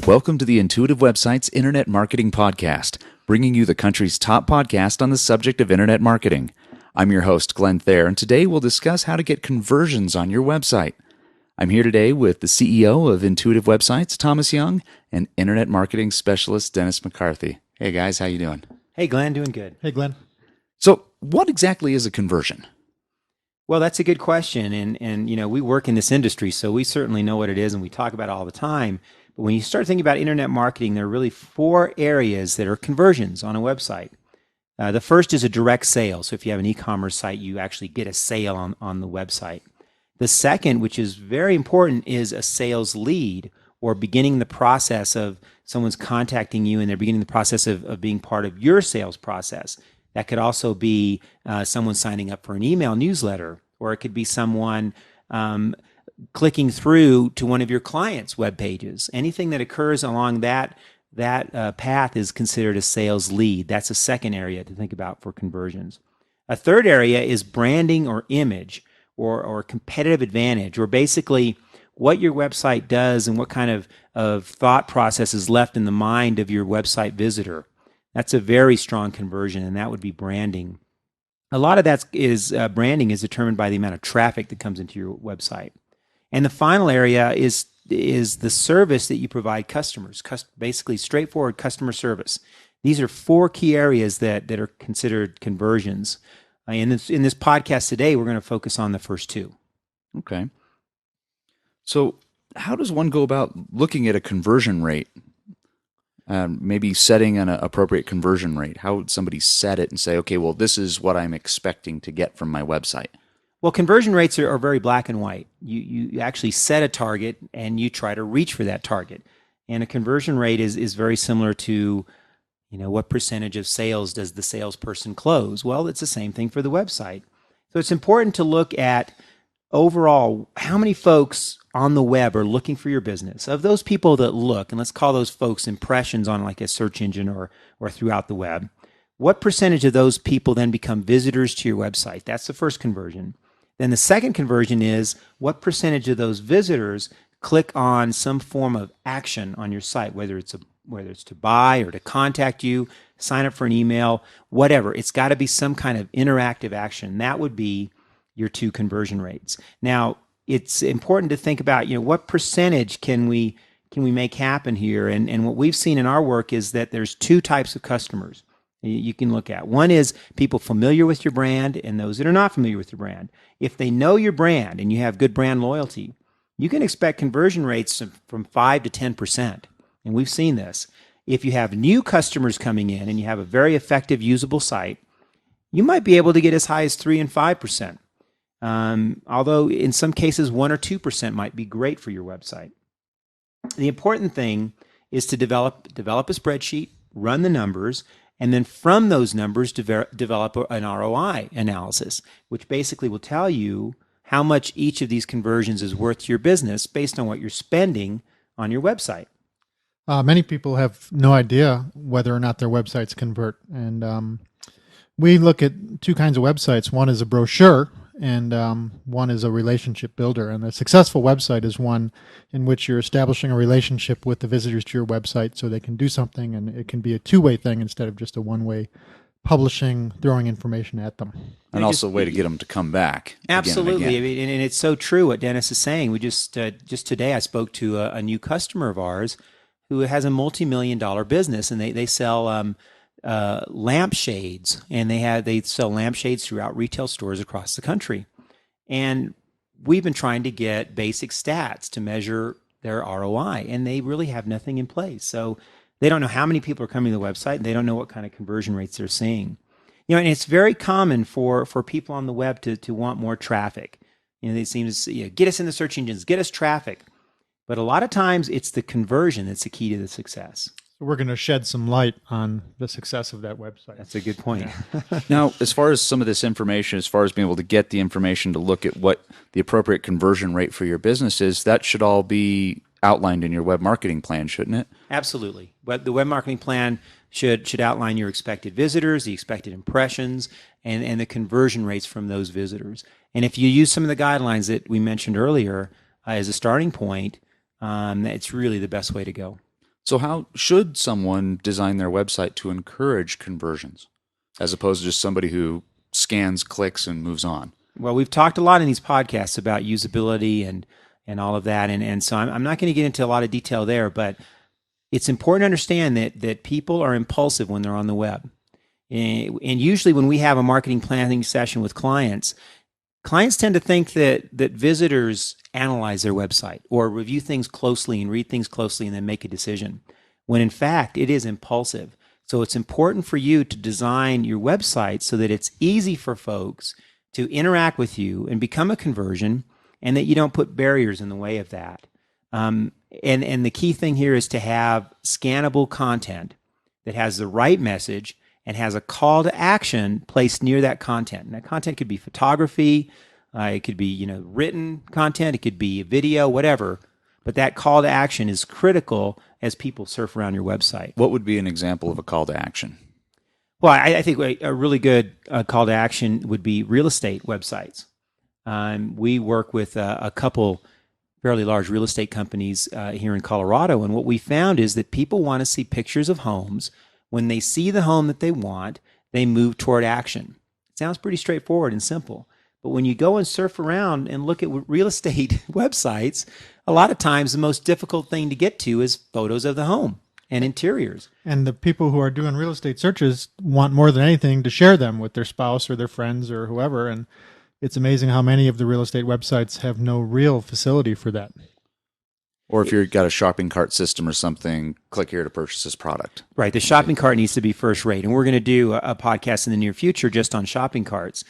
Welcome to the Intuitive Websites Internet Marketing Podcast, bringing you the country's top podcast on the subject of internet marketing. I'm your host, Glenn Thayer, and today we'll discuss how to get conversions on your website. I'm here today with the CEO of Intuitive Websites, Thomas Young, and Internet Marketing Specialist, Dennis McCarthy. Hey guys, how you doing? Hey Glenn, doing good. Hey Glenn. So, what exactly is a conversion? Well, that's a good question, and you know, we work in this industry, so we certainly know what it is, and we talk about it all the time. But when you start thinking about internet marketing, there are really four areas that are conversions on a website. The first is a direct sale. So if you have an e-commerce site, you actually get a sale on the website. The second, which is very important, is a sales lead, or beginning the process of someone's contacting you and they're beginning the process of being part of your sales process. That could also be someone signing up for an email newsletter, or it could be someone clicking through to one of your clients' web pages. Anything that occurs along that path is considered a sales lead. That's a second area to think about for conversions. A third area is branding or image or competitive advantage, or basically what your website does and what kind of thought process is left in the mind of your website visitor. That's a very strong conversion, and that would be branding. A lot of that is branding is determined by the amount of traffic that comes into your website. And the final area is the service that you provide customers, basically straightforward customer service. These are four key areas that are considered conversions. In this podcast today, we're going to focus on the first two. Okay. So how does one go about looking at a conversion rate? Maybe setting an appropriate conversion rate. How would somebody set it and say, okay, well, this is what I'm expecting to get from my website? Well, conversion rates are very black and white. You actually set a target and you try to reach for that target. And a conversion rate is very similar to, what percentage of sales does the salesperson close? Well, it's the same thing for the website. So it's important to look at overall how many folks on the web are looking for your business. Of those people that look, and let's call those folks impressions on like a search engine or throughout the web, what percentage of those people then become visitors to your website? That's the first conversion. Then the second conversion is what percentage of those visitors click on some form of action on your site, whether it's to buy or to contact you, sign up for an email, whatever. It's got to be some kind of interactive action. That would be your two conversion rates. Now, it's important to think about, what percentage can we make happen here? And what we've seen in our work is that there's two types of customers you can look at. One is people familiar with your brand and those that are not familiar with your brand. If they know your brand and you have good brand loyalty, you can expect conversion rates from 5 to 10%. And we've seen this. If you have new customers coming in and you have a very effective, usable site, you might be able to get as high as 3 and 5%. Although in some cases, 1 or 2% might be great for your website. The important thing is to develop a spreadsheet, run the numbers, and then from those numbers, develop an ROI analysis, which basically will tell you how much each of these conversions is worth to your business based on what you're spending on your website. Many people have no idea whether or not their websites convert. And we look at two kinds of websites. One is a brochure, and one is a relationship builder. And a successful website is one in which you're establishing a relationship with the visitors to your website so they can do something, and it can be a two-way thing instead of just a one-way publishing, throwing information at them. And also a way to get them to come back. Absolutely. Again and again. I mean, and it's so true what Dennis is saying. We just today I spoke to a new customer of ours who has a multi-million-dollar business, and they sell lampshades, and they sell lampshades throughout retail stores across the country. And we've been trying to get basic stats to measure their ROI, and they really have nothing in place. So they don't know how many people are coming to the website, and they don't know what kind of conversion rates they're seeing. And it's very common for people on the web to want more traffic. They seem to get us in the search engines, get us traffic. But a lot of times it's the conversion that's the key to the success. We're going to shed some light on the success of that website. That's a good point. Now, as far as some of this information, as far as being able to get the information to look at what the appropriate conversion rate for your business is, that should all be outlined in your web marketing plan, shouldn't it? Absolutely. But the web marketing plan should outline your expected visitors, the expected impressions, and the conversion rates from those visitors. And if you use some of the guidelines that we mentioned earlier as a starting point, it's really the best way to go. So how should someone design their website to encourage conversions as opposed to just somebody who scans, clicks, and moves on? Well, we've talked a lot in these podcasts about usability and all of that. And so I'm not going to get into a lot of detail there, but it's important to understand that people are impulsive when they're on the web. And usually when we have a marketing planning session with clients tend to think that visitors analyze their website or review things closely and read things closely and then make a decision, when in fact it is impulsive. So it's important for you to design your website so that it's easy for folks to interact with you and become a conversion, and that you don't put barriers in the way of that. And the key thing here is to have scannable content that has the right message and has a call to action placed near that content. And that content could be photography, it could be written content, it could be video, whatever. But that call to action is critical as people surf around your website. What would be an example of a call to action? Well, I think a really good call to action would be real estate websites. We work with a couple fairly large real estate companies here in Colorado, and what we found is that people want to see pictures of homes. When they see the home that they want, they move toward action. It sounds pretty straightforward and simple, but when you go and surf around and look at real estate websites, a lot of times the most difficult thing to get to is photos of the home and interiors. And the people who are doing real estate searches want more than anything to share them with their spouse or their friends or whoever. And it's amazing how many of the real estate websites have no real facility for that. Or if you've got a shopping cart system or something, click here to purchase this product. Right. The shopping cart needs to be first rate. And we're going to do a podcast in the near future just on shopping carts.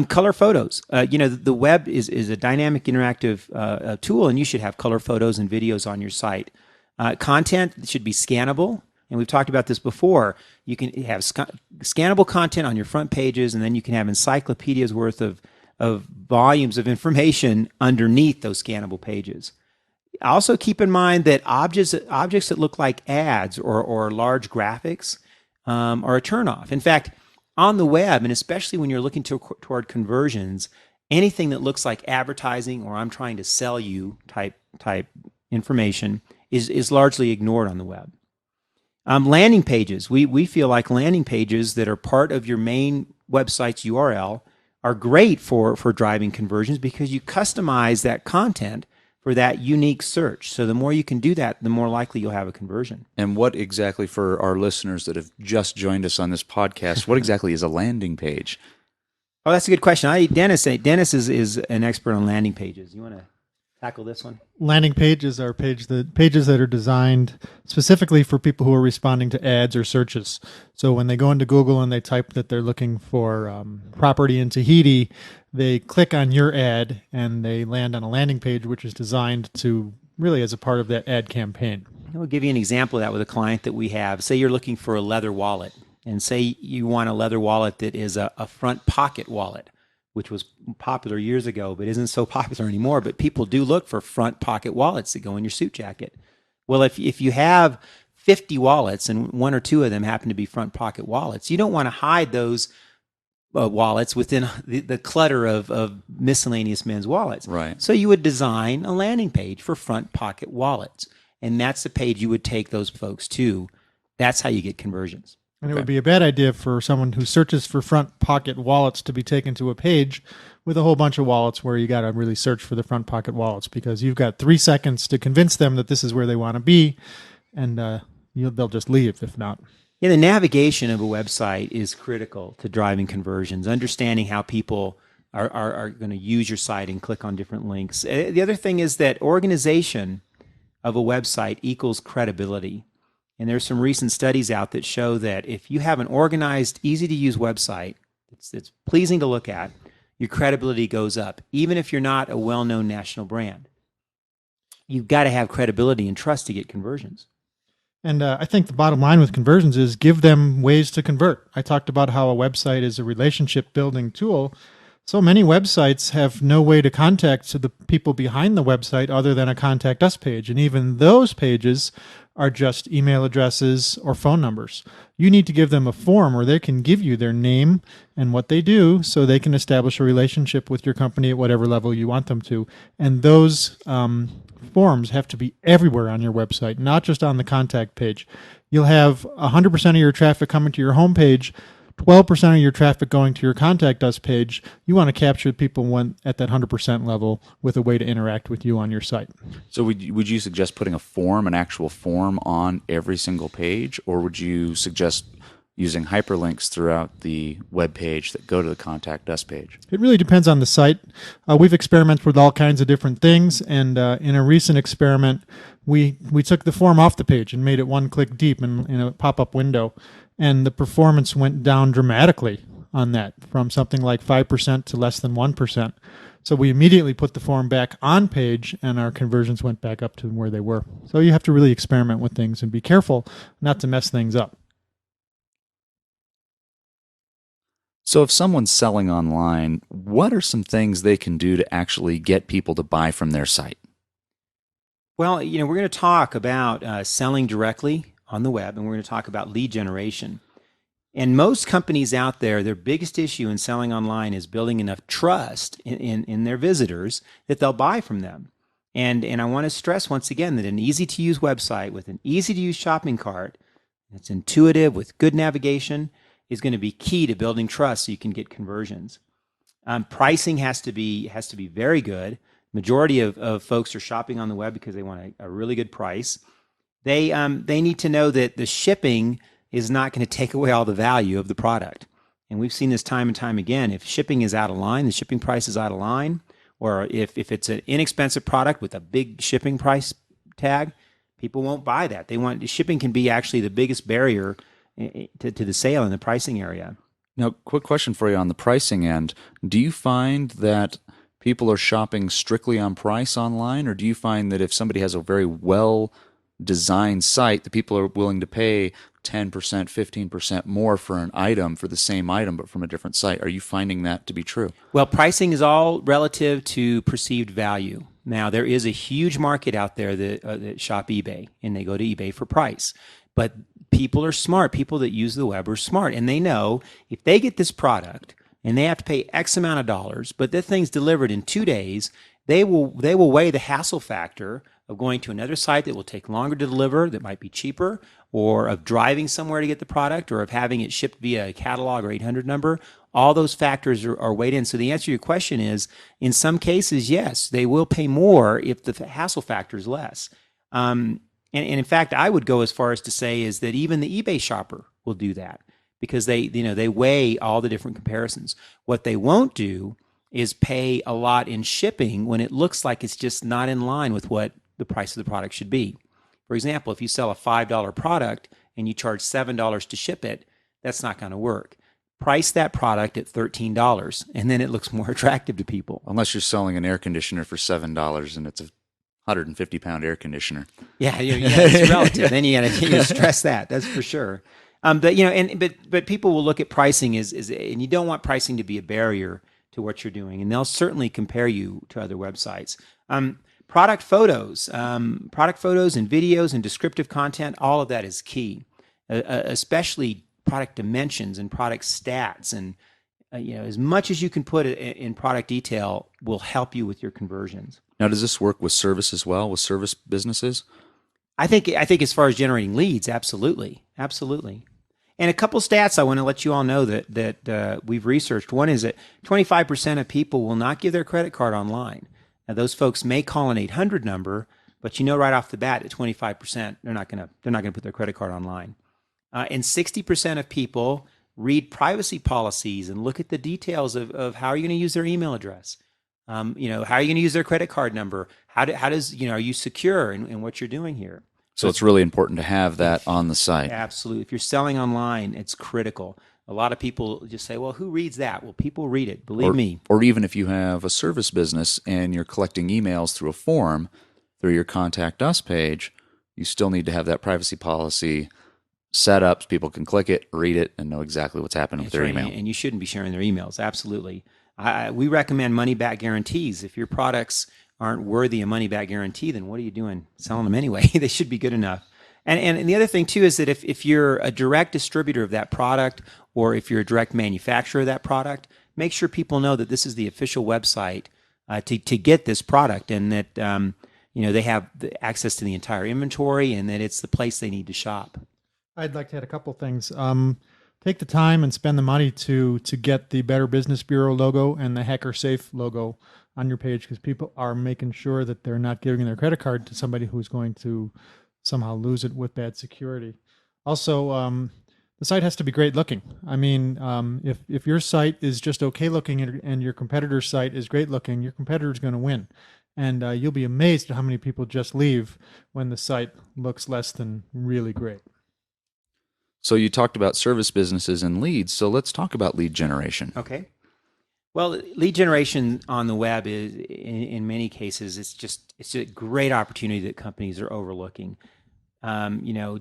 Color photos. The web is a dynamic, interactive tool, and you should have color photos and videos on your site. Content should be scannable. And we've talked about this before. You can have scannable content on your front pages, and then you can have encyclopedias worth of volumes of information underneath those scannable pages. Also keep in mind that objects that look like ads or large graphics are a turnoff. In fact, on the web, and especially when you're looking toward conversions, anything that looks like advertising or I'm trying to sell you type information is largely ignored on the web. Landing pages. We feel like landing pages that are part of your main website's URL are great for driving conversions because you customize that content for that unique search. So the more you can do that, the more likely you'll have a conversion. And what exactly, for our listeners that have just joined us on this podcast, what exactly is a landing page? Oh, that's a good question. Dennis is an expert on landing pages. You want to tackle this one? Landing pages are pages that are designed specifically for people who are responding to ads or searches. So when they go into Google and they type that they're looking for property in Tahiti, they click on your ad and they land on a landing page, which is designed to really as a part of that ad campaign. I'll give you an example of that with a client that we have. Say you're looking for a leather wallet, and say you want a leather wallet that is a front pocket wallet, which was popular years ago, but isn't so popular anymore. But people do look for front pocket wallets that go in your suit jacket. Well, if you have 50 wallets and one or two of them happen to be front pocket wallets, you don't want to hide those wallets within the clutter of miscellaneous men's wallets. Right. So you would design a landing page for front pocket wallets, and that's the page you would take those folks to. That's how you get conversions. And it would be a bad idea for someone who searches for front pocket wallets to be taken to a page with a whole bunch of wallets where you got to really search for the front pocket wallets, because you've got 3 seconds to convince them that this is where they want to be, and they'll just leave if not. Yeah, the navigation of a website is critical to driving conversions, understanding how people are going to use your site and click on different links. The other thing is that organization of a website equals credibility. And there's some recent studies out that show that if you have an organized, easy-to-use website that's pleasing to look at, your credibility goes up, even if you're not a well-known national brand. You've got to have credibility and trust to get conversions. And I think the bottom line with conversions is give them ways to convert. I talked about how a website is a relationship building tool. So many websites have no way to contact the people behind the website other than a contact us page. And even those pages are just email addresses or phone numbers. You need to give them a form where they can give you their name and what they do so they can establish a relationship with your company at whatever level you want them to. And those forms have to be everywhere on your website, not just on the contact page. You'll have 100% of your traffic coming to your homepage, 12% of your traffic going to your contact us page. You want to capture people at that 100% level with a way to interact with you on your site. So would you suggest putting an actual form on every single page, or would you suggest using hyperlinks throughout the web page that go to the contact us page? It really depends on the site. We've experimented with all kinds of different things, and in a recent experiment, we took the form off the page and made it one click deep in a pop-up window, and the performance went down dramatically on that, from something like 5% to less than 1%. So we immediately put the form back on page, and our conversions went back up to where they were. So you have to really experiment with things and be careful not to mess things up. So if someone's selling online, what are some things they can do to actually get people to buy from their site? Well, we're going to talk about selling directly on the web, and we're going to talk about lead generation. And most companies out there, their biggest issue in selling online is building enough trust in their visitors that they'll buy from them. And I want to stress once again that an easy-to-use website with an easy-to-use shopping cart that's intuitive with good navigation is going to be key to building trust so you can get conversions. Pricing has to be very good. Majority of folks are shopping on the web because they want a really good price. They need to know that the shipping is not going to take away all the value of the product. And we've seen this time and time again. If shipping is out of line, the shipping price is out of line, or if it's an inexpensive product with a big shipping price tag, people won't buy that. Shipping can be actually the biggest barrier to the sale in the pricing area. Now, quick question for you on the pricing end. Do you find that people are shopping strictly on price online, or do you find that if somebody has a very well-designed site, that people are willing to pay 10%, 15% more for an item, for the same item, but from a different site? Are you finding that to be true? Well, pricing is all relative to perceived value. Now, there is a huge market out there that shop eBay, and they go to eBay for price. But people are smart. People that use the web are smart, and they know if they get this product and they have to pay X amount of dollars, but that thing's delivered in 2 days, they will weigh the hassle factor of going to another site that will take longer to deliver, that might be cheaper, or of driving somewhere to get the product, or of having it shipped via a catalog or 800 number. All those factors are weighed in. So the answer to your question is, in some cases, yes, they will pay more if the hassle factor is less. And in fact, I would go as far as to say is that even the eBay shopper will do that, because they weigh all the different comparisons. What they won't do is pay a lot in shipping when it looks like it's just not in line with what the price of the product should be. For example, if you sell a $5 product and you charge $7 to ship it, that's not going to work. Price that product at $13, and then it looks more attractive to people. Unless you're selling an air conditioner for $7 and it's a 150-pound air conditioner. Yeah, it's relative. Then you got to stress that. That's for sure. But people will look at pricing and you don't want pricing to be a barrier to what you're doing, and they'll certainly compare you to other websites. Product photos and videos and descriptive content, all of that is key, especially product dimensions and product stats, and as much as you can put it in product detail will help you with your conversions. Now, does this work with service as well, with service businesses? I think as far as generating leads, absolutely. And a couple stats I want to let you all know that we've researched. One is that 25% of people will not give their credit card online. Now, those folks may call an 800 number, but right off the bat, at 25%, they're not going to put their credit card online. And 60% of people read privacy policies and look at the details of how are you going to use their email address. How are you going to use their credit card number? How does are you secure in what you're doing here? So it's really important to have that on the site. Absolutely. If you're selling online, it's critical. A lot of people just say, well, who reads that? Well, people read it, believe me. Or even if you have a service business and you're collecting emails through a form, through your Contact Us page, you still need to have that privacy policy set up so people can click it, read it, and know exactly what's happening with their email. And you shouldn't be sharing their emails, absolutely. We recommend money-back guarantees. If your products aren't worthy a money-back guarantee, then what are you doing selling them anyway? They should be good enough. And the other thing too is that if you're a direct distributor of that product, or if you're a direct manufacturer of that product, make sure people know that this is the official website to get this product, and that they have the access to the entire inventory, and that it's the place they need to shop. I'd like to add a couple things. Take the time and spend the money to get the Better Business Bureau logo and the Hacker Safe logo on your page, because people are making sure that they're not giving their credit card to somebody who's going to somehow lose it with bad security. Also, the site has to be great looking. I mean, if your site is just okay looking and your competitor's site is great looking, your competitor's going to win. And you'll be amazed at how many people just leave when the site looks less than really great. So you talked about service businesses and leads, so let's talk about lead generation. Okay. Well, lead generation on the web is, in many cases, it's a great opportunity that companies are overlooking.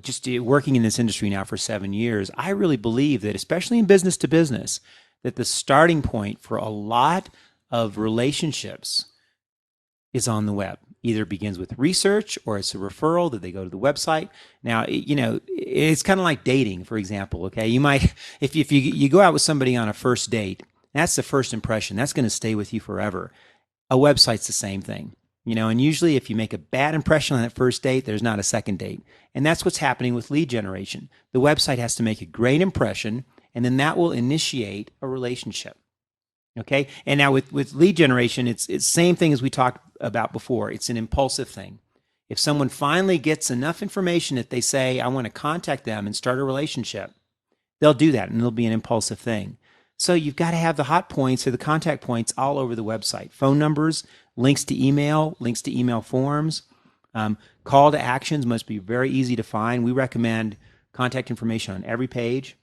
Just working in this industry now for 7 years, I really believe that, especially in business to business, that the starting point for a lot of relationships is on the web. Either begins with research, or it's a referral that they go to the website. Now, it's kind of like dating, for example. Okay, you might, if you go out with somebody on a first date, that's the first impression. That's going to stay with you forever. A website's the same thing. And usually if you make a bad impression on that first date, there's not a second date. And that's what's happening with lead generation. The website has to make a great impression, and then that will initiate a relationship. Okay? And now with lead generation, it's the same thing as we talked about before. It's an impulsive thing. If someone finally gets enough information that they say, I want to contact them and start a relationship, they'll do that, and it'll be an impulsive thing. So you've got to have the hot points or the contact points all over the website. Phone numbers, links to email forms. Call to actions must be very easy to find. We recommend contact information on every page.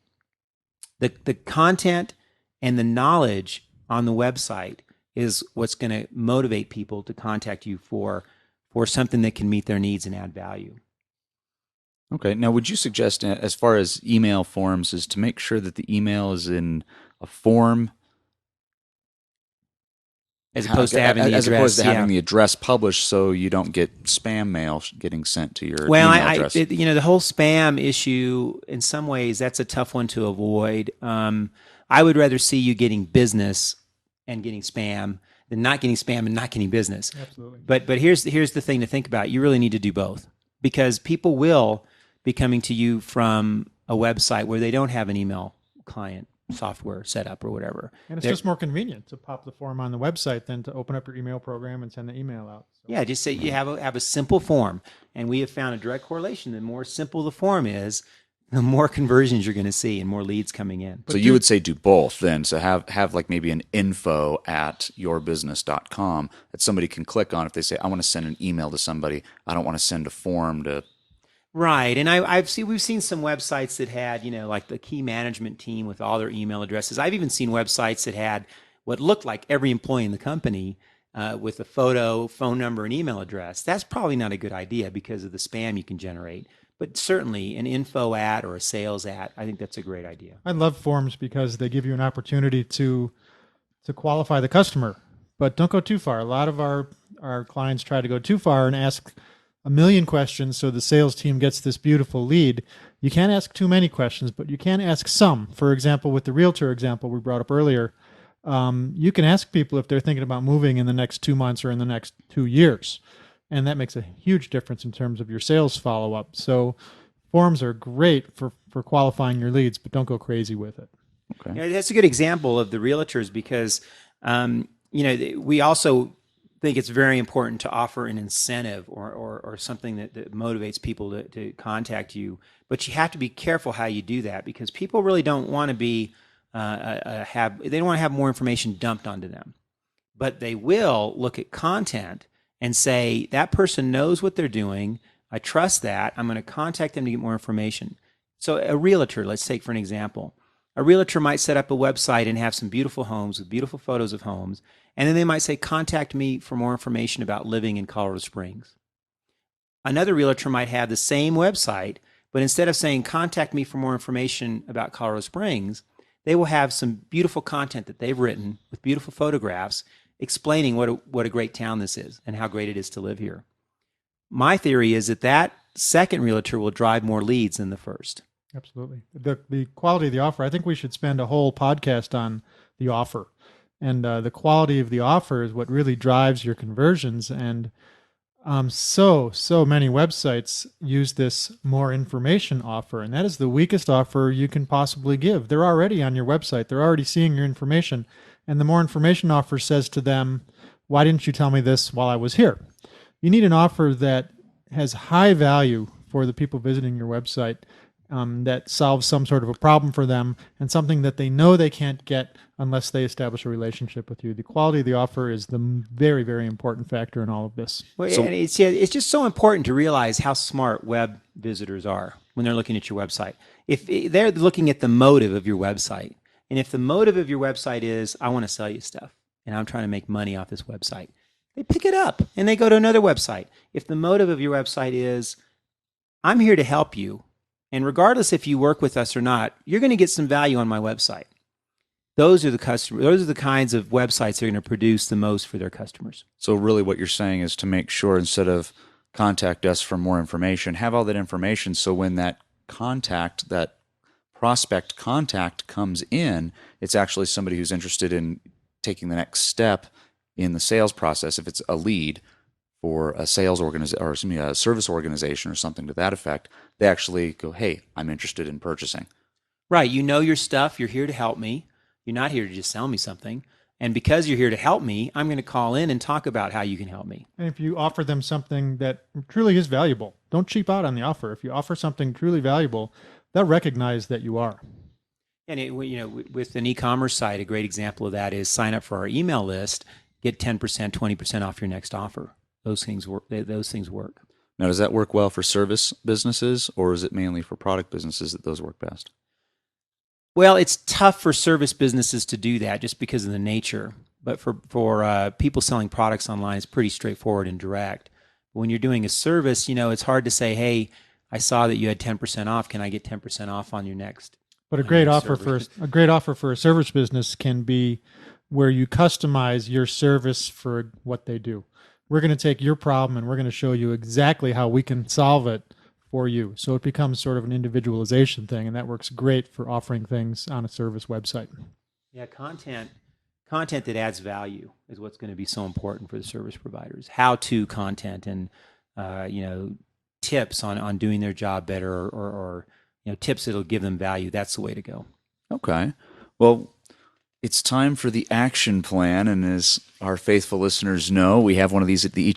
The content and the knowledge on the website is what's going to motivate people to contact you for something that can meet their needs and add value. Okay. Now, would you suggest, as far as email forms, is to make sure that the email is in a form, as opposed to having the address, having the address published, so you don't get spam mail getting sent to your email address? The whole spam issue, in some ways, that's a tough one to avoid. I would rather see you getting business and getting spam than not getting spam and not getting business. Absolutely. But here's the thing to think about. You really need to do both, because people will be coming to you from a website where they don't have an email client software set up or whatever. And it's just more convenient to pop the form on the website than to open up your email program and send the email out. So. Yeah, just say you have a simple form. And we have found a direct correlation. The more simple the form is, the more conversions you're going to see and more leads coming in. So you would say do both then. So have like maybe an info@yourbusiness.com that somebody can click on if they say, I want to send an email to somebody. I don't want to send a form to... Right. And we've seen some websites that had, like the key management team with all their email addresses. I've even seen websites that had what looked like every employee in the company with a photo, phone number, and email address. That's probably not a good idea because of the spam you can generate. But certainly an info @ or a sales @ I think that's a great idea. I love forms because they give you an opportunity to qualify the customer, but don't go too far. A lot of our clients try to go too far and ask a million questions so the sales team gets this beautiful lead. You can't ask too many questions, but you can ask some. For example, with the realtor example we brought up earlier, you can ask people if they're thinking about moving in the next 2 months or in the next 2 years. And that makes a huge difference in terms of your sales follow-up. So forms are great for qualifying your leads, but don't go crazy with it. Okay. Yeah, that's a good example of the realtors because, we also think it's very important to offer an incentive or something that motivates people to contact you. But you have to be careful how you do that because people really don't want to be they don't want to have more information dumped onto them. But they will look at content and say, that person knows what they're doing. I trust that. I'm going to contact them to get more information. So a realtor, let's take for an example. A realtor might set up a website and have some beautiful homes with beautiful photos of homes. And then they might say, contact me for more information about living in Colorado Springs. Another realtor might have the same website, but instead of saying, contact me for more information about Colorado Springs, they will have some beautiful content that they've written with beautiful photographs explaining what a great town this is and how great it is to live here. My theory is that second realtor will drive more leads than the first. Absolutely. The quality of the offer, I think we should spend a whole podcast on the offer. And the quality of the offer is what really drives your conversions. And so many websites use this more information offer, and that is the weakest offer you can possibly give. They're already on your website. They're already seeing your information. And the more information offer says to them, why didn't you tell me this while I was here? You need an offer that has high value for the people visiting your website, that solves some sort of a problem for them, and something that they know they can't get unless they establish a relationship with you. The quality of the offer is the very, very important factor in all of this. Well, and it's just so important to realize how smart web visitors are when they're looking at your website. If they're looking at the motive of your website, and if the motive of your website is, I want to sell you stuff, and I'm trying to make money off this website, they pick it up and they go to another website. If the motive of your website is, I'm here to help you, and regardless if you work with us or not, you're going to get some value on my website. Those are the customers. Those are the kinds of websites that are going to produce the most for their customers. So really what you're saying is to make sure, instead of contact us for more information, have all that information so when that prospect contact comes in, it's actually somebody who's interested in taking the next step in the sales process. If it's a lead for a sales organization, or a service organization or something to that effect, they actually go, hey, I'm interested in purchasing. Right. You know your stuff. You're here to help me. You're not here to just sell me something. And because you're here to help me, I'm going to call in and talk about how you can help me. And if you offer them something that truly is valuable, don't cheap out on the offer. If you offer something truly valuable, they'll recognize that you are. And with an e-commerce site, a great example of that is sign up for our email list, get 10%, 20% off your next offer. Those things work. Now, does that work well for service businesses, or is it mainly for product businesses that those work best? Well, it's tough for service businesses to do that just because of the nature. But for people selling products online, it's pretty straightforward and direct. When you're doing a service, it's hard to say, hey, I saw that you had 10% off. Can I get 10% off on your next? But a great offer for a service business can be where you customize your service for what they do. We're going to take your problem and we're going to show you exactly how we can solve it for you. So it becomes sort of an individualization thing, and that works great for offering things on a service website. Yeah, content that adds value is what's going to be so important for the service providers. How-to content and tips on doing their job better, or tips that'll give them value. That's the way to go. Okay. Well, it's time for the action plan, and as our faithful listeners know, we have one of these at the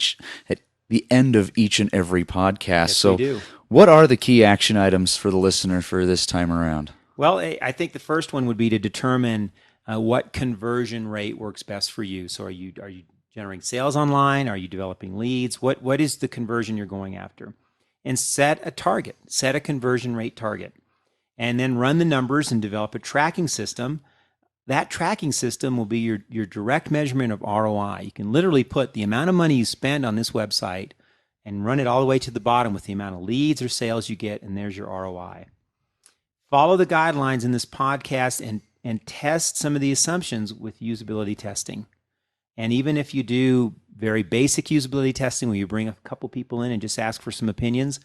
end of each and every podcast. Yes, so we do. What are the key action items for the listener for this time around? Well, I think the first one would be to determine what conversion rate works best for you. So are you generating sales online? Are you developing leads? What is the conversion you're going after? And set a target, set a conversion rate target, and then run the numbers and develop a tracking system. That tracking system will be your direct measurement of ROI. You can literally put the amount of money you spend on this website and run it all the way to the bottom with the amount of leads or sales you get, and there's your ROI. Follow the guidelines in this podcast and test some of the assumptions with usability testing. And even if you do very basic usability testing where you bring a couple people in and just ask for some opinions,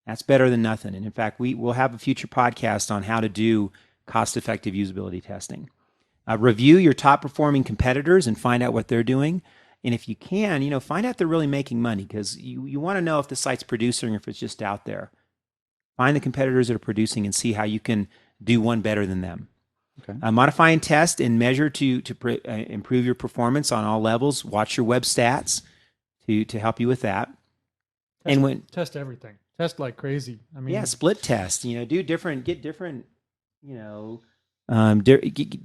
that's better than nothing. And in fact, we'll have a future podcast on how to do cost-effective usability testing. Review your top-performing competitors and find out what they're doing. And if you can, find out they're really making money, because you want to know if the site's producing or if it's just out there. Find the competitors that are producing and see how you can do one better than them. Okay. Modify and test and measure to improve your performance on all levels. Watch your web stats to help you with that. Test everything. Test like crazy. I mean, split test. Do different. Get different.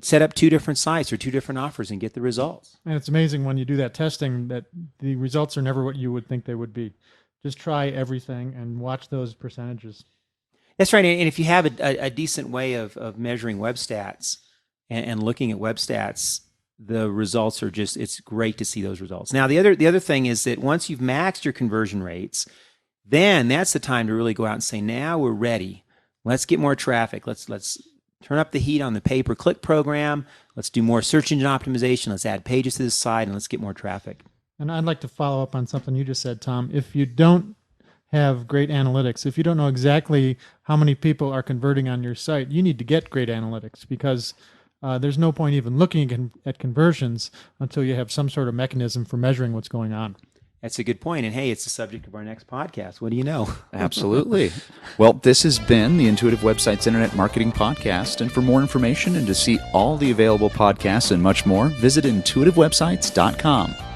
Set up 2 different sites or 2 different offers and get the results. And it's amazing when you do that testing that the results are never what you would think they would be. Just try everything and watch those percentages. That's right. And if you have a decent way of measuring web stats and looking at web stats, the results are it's great to see those results. Now, the other thing is that once you've maxed your conversion rates, then that's the time to really go out and say, now we're ready. Let's get more traffic. Let's turn up the heat on the pay-per-click program. Let's do more search engine optimization. Let's add pages to the site, and let's get more traffic. And I'd like to follow up on something you just said, Tom. If you don't have great analytics, if you don't know exactly how many people are converting on your site, you need to get great analytics, because there's no point even looking at conversions until you have some sort of mechanism for measuring what's going on. That's a good point. And hey, it's the subject of our next podcast. What do you know? Absolutely. Well, this has been the Intuitive Websites Internet Marketing Podcast. And for more information and to see all the available podcasts and much more, visit intuitivewebsites.com.